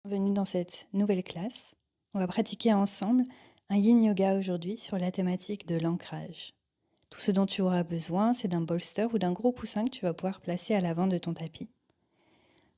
Bienvenue dans cette nouvelle classe. On va pratiquer ensemble un yin yoga aujourd'hui sur la thématique de l'ancrage. Tout ce dont tu auras besoin, c'est d'un bolster ou d'un gros coussin que tu vas pouvoir placer à l'avant de ton tapis.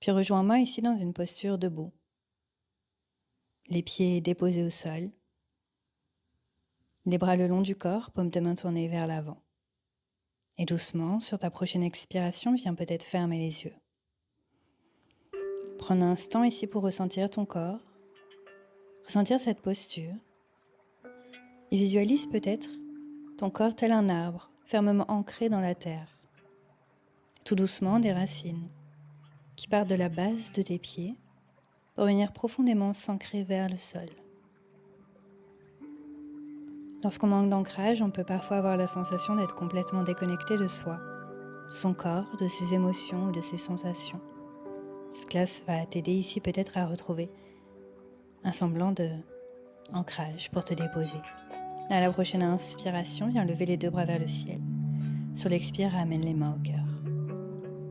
Puis rejoins-moi ici dans une posture debout. Les pieds déposés au sol. Les bras le long du corps, paumes de main tournées vers l'avant. Et doucement, sur ta prochaine expiration, viens peut-être fermer les yeux. Prends un instant ici pour ressentir ton corps, ressentir cette posture. Et visualise peut-être ton corps tel un arbre, fermement ancré dans la terre. Tout doucement, des racines qui partent de la base de tes pieds pour venir profondément s'ancrer vers le sol. Lorsqu'on manque d'ancrage, on peut parfois avoir la sensation d'être complètement déconnecté de soi, de son corps, de ses émotions ou de ses sensations. Cette classe va t'aider ici peut-être à retrouver un semblant d'ancrage pour te déposer. À la prochaine inspiration, viens lever les deux bras vers le ciel. Sur l'expire, ramène les mains au cœur.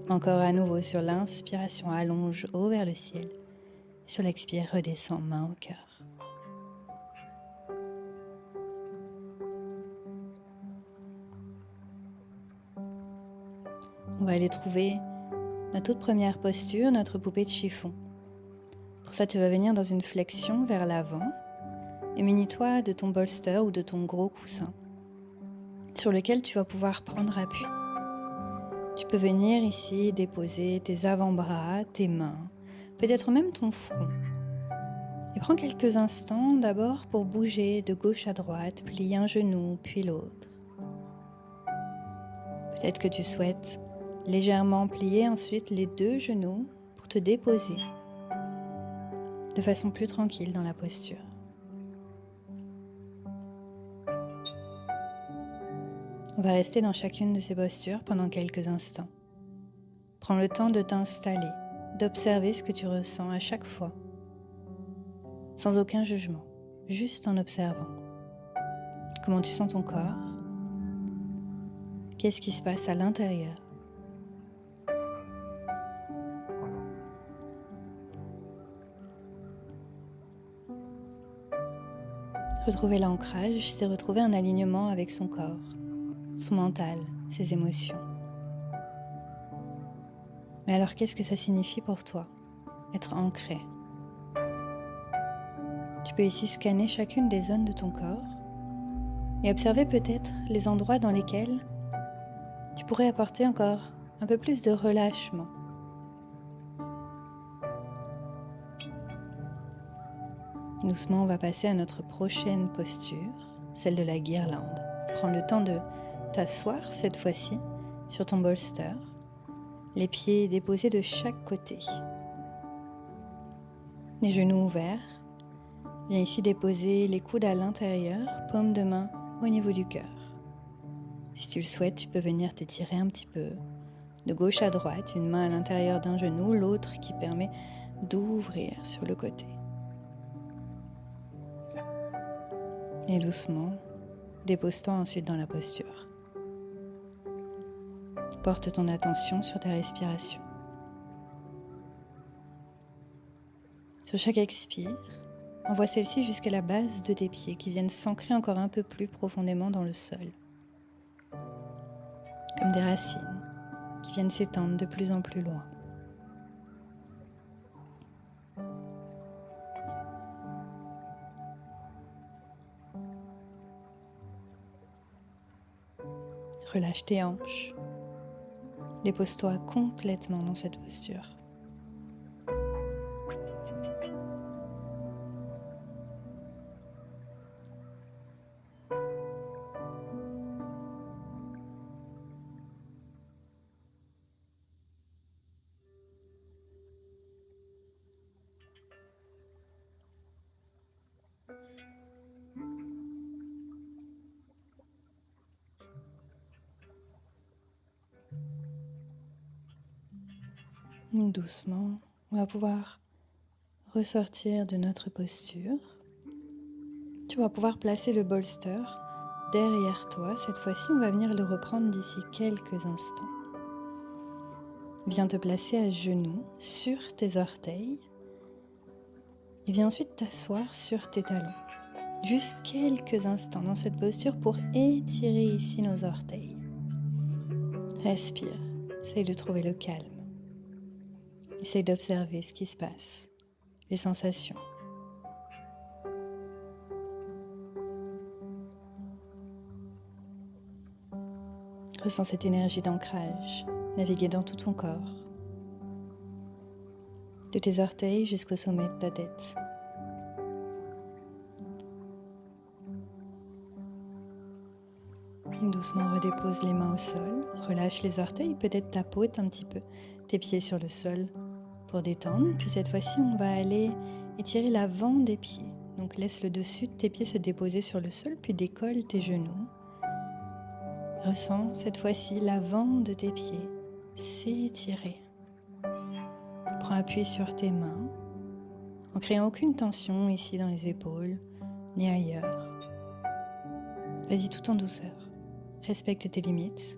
Encore à nouveau sur l'inspiration, allonge haut vers le ciel. Sur l'expire, redescends main au cœur. On va aller trouver notre toute première posture, notre poupée de chiffon. Pour ça, tu vas venir dans une flexion vers l'avant et munis-toi de ton bolster ou de ton gros coussin sur lequel tu vas pouvoir prendre appui. Tu peux venir ici déposer tes avant-bras, tes mains, peut-être même ton front. Et prends quelques instants d'abord pour bouger de gauche à droite, plier un genou puis l'autre. Peut-être que tu souhaites légèrement plier ensuite les deux genoux pour te déposer de façon plus tranquille dans la posture. On va rester dans chacune de ces postures pendant quelques instants. Prends le temps de t'installer, d'observer ce que tu ressens à chaque fois, sans aucun jugement, juste en observant. Comment tu sens ton corps? Qu'est-ce qui se passe à l'intérieur? Retrouver l'ancrage, c'est retrouver un alignement avec son corps, son mental, ses émotions. Mais alors qu'est-ce que ça signifie pour toi, être ancré? Tu peux ici scanner chacune des zones de ton corps et observer peut-être les endroits dans lesquels tu pourrais apporter encore un peu plus de relâchement. Doucement, on va passer à notre prochaine posture, celle de la guirlande. Prends le temps de t'asseoir cette fois-ci sur ton bolster, les pieds déposés de chaque côté. Les genoux ouverts. Viens ici déposer les coudes à l'intérieur, paume de main au niveau du cœur. Si tu le souhaites, tu peux venir t'étirer un petit peu, de gauche à droite, une main à l'intérieur d'un genou, l'autre qui permet d'ouvrir sur le côté. Et doucement, dépose-toi ensuite dans la posture. Porte ton attention sur ta respiration. Sur chaque expire, envoie celle-ci jusqu'à la base de tes pieds qui viennent s'ancrer encore un peu plus profondément dans le sol. Comme des racines qui viennent s'étendre de plus en plus loin. Relâche tes hanches. Dépose-toi complètement dans cette posture. Doucement, on va pouvoir ressortir de notre posture. Tu vas pouvoir placer le bolster derrière toi. Cette fois-ci, on va venir le reprendre d'ici quelques instants. Viens te placer à genoux sur tes orteils Et viens ensuite t'asseoir sur tes talons. Juste quelques instants dans cette posture pour étirer ici nos orteils. Respire, essaye de trouver le calme. Essaye d'observer ce qui se passe, les sensations. Ressens cette énergie d'ancrage naviguer dans tout ton corps, de tes orteils jusqu'au sommet de ta tête. Doucement redépose les mains au sol, relâche les orteils, peut-être tapote un petit peu tes pieds sur le sol pour détendre. Puis cette fois-ci, on va aller étirer l'avant des pieds. Donc laisse le dessus de tes pieds se déposer sur le sol, puis décolle tes genoux. Ressens cette fois-ci l'avant de tes pieds s'étirer. Prends appui sur tes mains en créant aucune tension ici dans les épaules ni ailleurs. Vas-y tout en douceur. Respecte tes limites.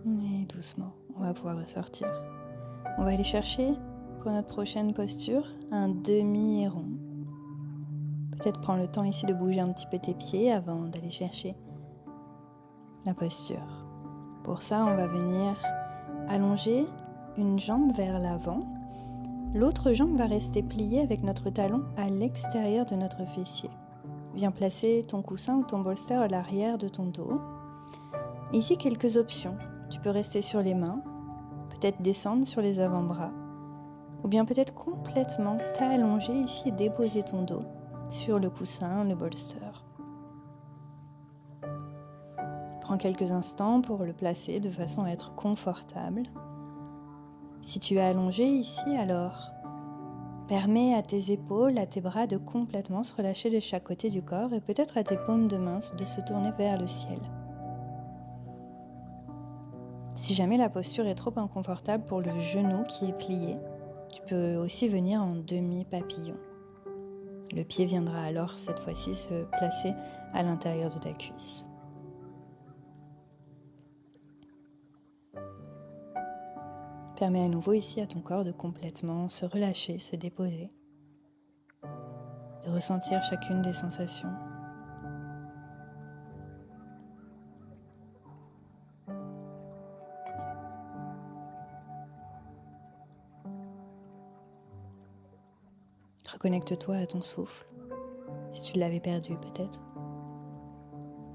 Et doucement, on va pouvoir ressortir. On va aller chercher pour notre prochaine posture un demi-héron. Peut-être prends le temps ici de bouger un petit peu tes pieds avant d'aller chercher la posture. Pour ça, on va venir allonger une jambe vers l'avant. L'autre jambe va rester pliée avec notre talon à l'extérieur de notre fessier. Viens placer ton coussin ou ton bolster à l'arrière de ton dos. Ici, quelques options. Tu peux rester sur les mains, peut-être descendre sur les avant-bras, ou bien peut-être complètement t'allonger ici et déposer ton dos sur le coussin, le bolster. Prends quelques instants pour le placer de façon à être confortable. Si tu es allongé ici, alors permets à tes épaules, à tes bras de complètement se relâcher de chaque côté du corps et peut-être à tes paumes de main de se tourner vers le ciel. Si jamais la posture est trop inconfortable pour le genou qui est plié, tu peux aussi venir en demi-papillon. Le pied viendra alors cette fois-ci se placer à l'intérieur de ta cuisse. Permets à nouveau ici à ton corps de complètement se relâcher, se déposer, de ressentir chacune des sensations. Reconnecte-toi à ton souffle, si tu l'avais perdu peut-être.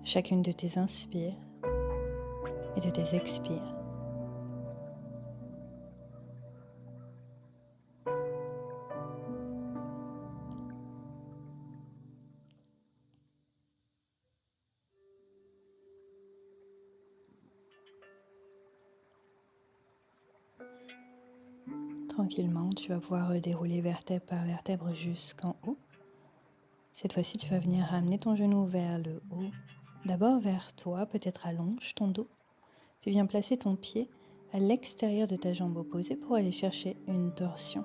Chacune de tes inspires et de tes expires. Tranquillement, tu vas pouvoir dérouler vertèbre par vertèbre jusqu'en haut. Cette fois-ci, tu vas venir ramener ton genou vers le haut. D'abord vers toi, peut-être allonge ton dos. Puis viens placer ton pied à l'extérieur de ta jambe opposée pour aller chercher une torsion.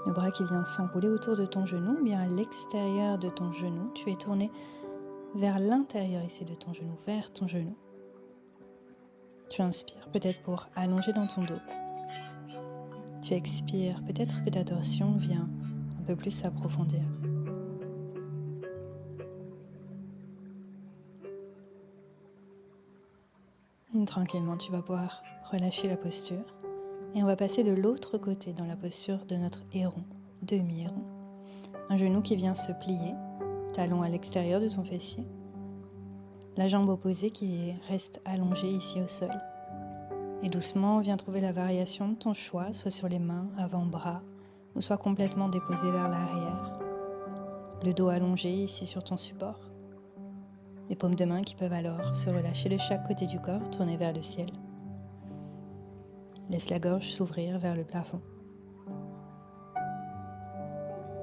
Le bras qui vient s'enrouler autour de ton genou, bien à l'extérieur de ton genou. Tu es tourné vers l'intérieur ici de ton genou, vers ton genou. Tu inspires peut-être pour allonger dans ton dos. Tu expires, peut-être que ta torsion vient un peu plus s'approfondir. Tranquillement, tu vas pouvoir relâcher la posture et on va passer de l'autre côté dans la posture de notre héron, demi-héron. Un genou qui vient se plier, talon à l'extérieur de ton fessier. La jambe opposée qui reste allongée ici au sol. Et doucement, viens trouver la variation de ton choix, soit sur les mains, avant-bras, ou soit complètement déposé vers l'arrière. Le dos allongé ici sur ton support. Les paumes de main qui peuvent alors se relâcher de chaque côté du corps, tourner vers le ciel. Laisse la gorge s'ouvrir vers le plafond.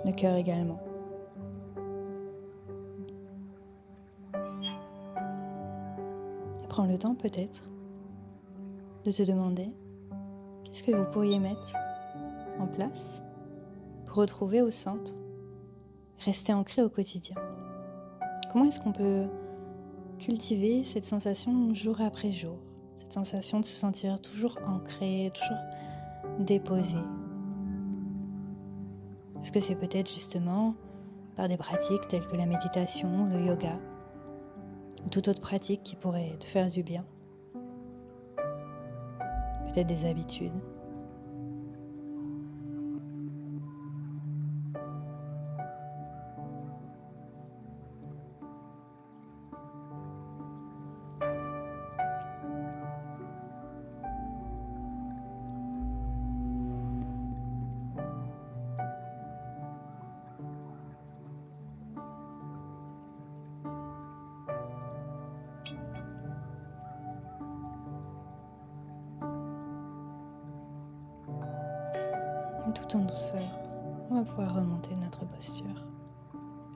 Le cœur également. Prends le temps peut-être de te demander qu'est-ce que vous pourriez mettre en place pour retrouver au centre, rester ancré au quotidien. Comment est-ce qu'on peut cultiver cette sensation jour après jour, cette sensation de se sentir toujours ancré, toujours déposé? Est-ce que c'est peut-être justement par des pratiques telles que la méditation, le yoga, ou toute autre pratique qui pourrait te faire du bien? Peut-être des habitudes. Tout en douceur, on va pouvoir remonter notre posture,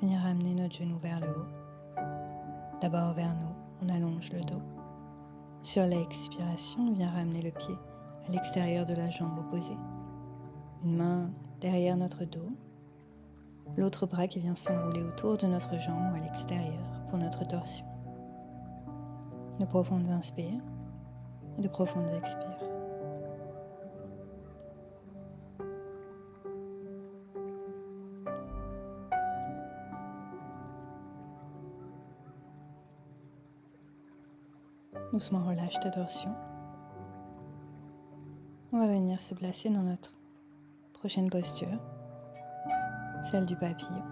venir amener notre genou vers le haut. D'abord vers nous, on allonge le dos. Sur l'expiration, on vient ramener le pied à l'extérieur de la jambe opposée. Une main derrière notre dos, l'autre bras qui vient s'enrouler autour de notre jambe ou à l'extérieur pour notre torsion. De profondes inspires et de profondes expires. Doucement relâche ta torsion. On va venir se placer dans notre prochaine posture, celle du papillon.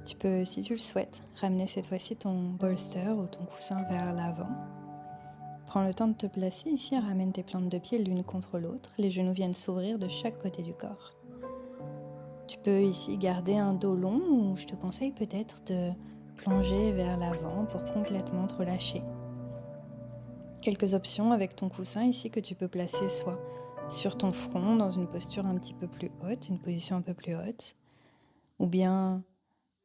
Tu peux, si tu le souhaites, ramener cette fois-ci ton bolster ou ton coussin vers l'avant. Prends le temps de te placer ici, ramène tes plantes de pied l'une contre l'autre. Les genoux viennent s'ouvrir de chaque côté du corps. Tu peux ici garder un dos long ou je te conseille peut-être de plonger vers l'avant pour complètement te relâcher. Quelques options avec ton coussin ici que tu peux placer soit sur ton front dans une posture un petit peu plus haute, une position un peu plus haute, ou bien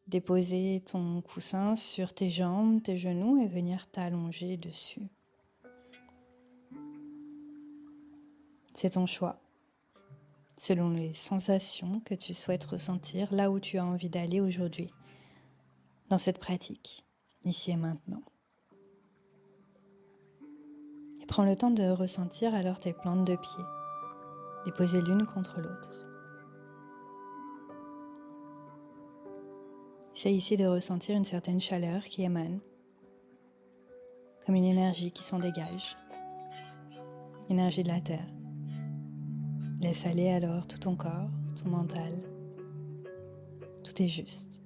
déposer ton coussin sur tes jambes, tes genoux et venir t'allonger dessus. C'est ton choix, selon les sensations que tu souhaites ressentir là où tu as envie d'aller aujourd'hui, dans cette pratique, ici et maintenant. Et prends le temps de ressentir alors tes plantes de pied, déposées l'une contre l'autre. Essaye ici de ressentir une certaine chaleur qui émane, comme une énergie qui s'en dégage, énergie de la terre. Laisse aller alors tout ton corps, ton mental. Tout est juste.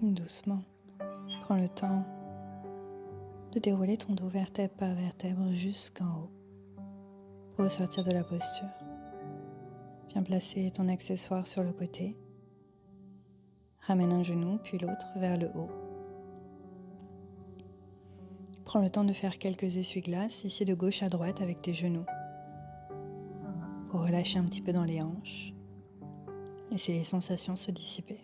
Doucement, prends le temps de dérouler ton dos vertèbre par vertèbre jusqu'en haut pour ressortir de la posture. Viens placer ton accessoire sur le côté. Ramène un genou puis l'autre vers le haut. Prends le temps de faire quelques essuie-glaces ici de gauche à droite avec tes genoux pour relâcher un petit peu dans les hanches. Laisser les sensations se dissiper.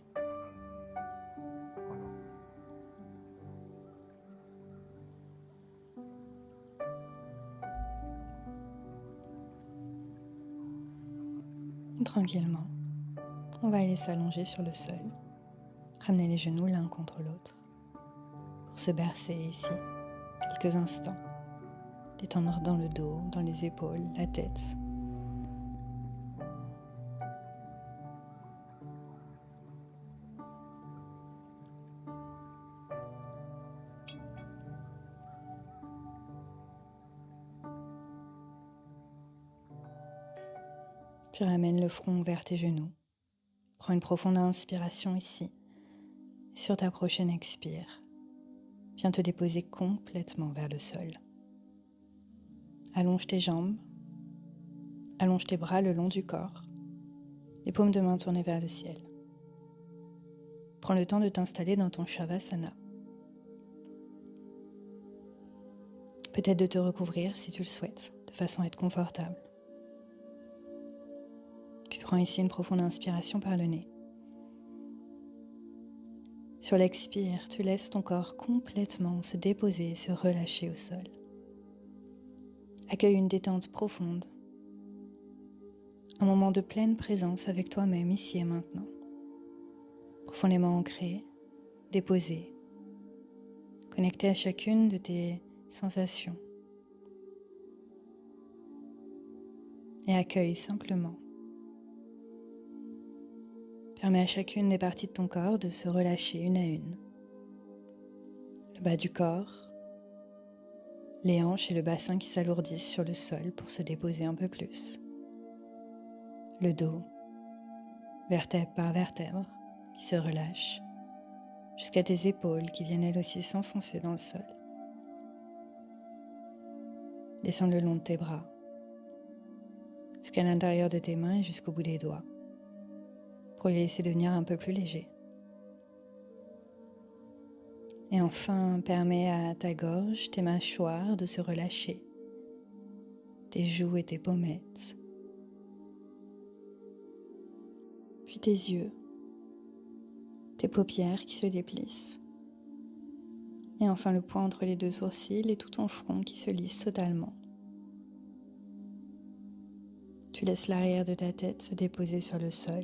Tranquillement, on va aller s'allonger sur le sol, ramener les genoux l'un contre l'autre pour se bercer ici quelques instants, détendre dans le dos, dans les épaules, la tête. Puis ramène le front vers tes genoux. Prends une profonde inspiration ici. Et sur ta prochaine expire, viens te déposer complètement vers le sol. Allonge tes jambes. Allonge tes bras le long du corps. Les paumes de main tournées vers le ciel. Prends le temps de t'installer dans ton Shavasana. Peut-être de te recouvrir si tu le souhaites, de façon à être confortable. Puis prends ici une profonde inspiration par le nez. Sur l'expire, tu laisses ton corps complètement se déposer et se relâcher au sol. Accueille une détente profonde. Un moment de pleine présence avec toi-même ici et maintenant. Profondément ancré, déposé, connecté à chacune de tes sensations. Et accueille simplement. Permets à chacune des parties de ton corps de se relâcher une à une. Le bas du corps, les hanches et le bassin qui s'alourdissent sur le sol pour se déposer un peu plus. Le dos, vertèbre par vertèbre, qui se relâche, jusqu'à tes épaules qui viennent elles aussi s'enfoncer dans le sol. Descends le long de tes bras, jusqu'à l'intérieur de tes mains et jusqu'au bout des doigts, pour les laisser devenir un peu plus légers. Et enfin, permets à ta gorge, tes mâchoires de se relâcher, tes joues et tes pommettes, puis tes yeux, tes paupières qui se déplissent, et enfin le point entre les deux sourcils et tout ton front qui se lisse totalement. Tu laisses l'arrière de ta tête se déposer sur le sol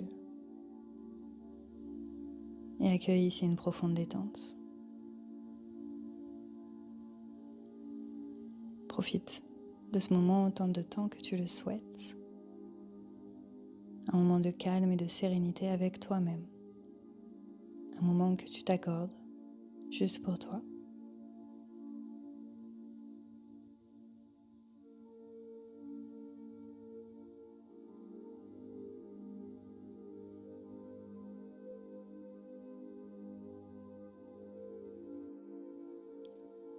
et accueille ici une profonde détente. Profite de ce moment autant de temps que tu le souhaites. Un moment de calme et de sérénité avec toi-même. Un moment que tu t'accordes juste pour toi.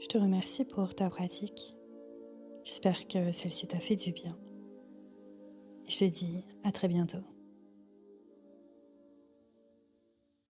Je te remercie pour ta pratique. J'espère que celle-ci t'a fait du bien. Et je te dis à très bientôt.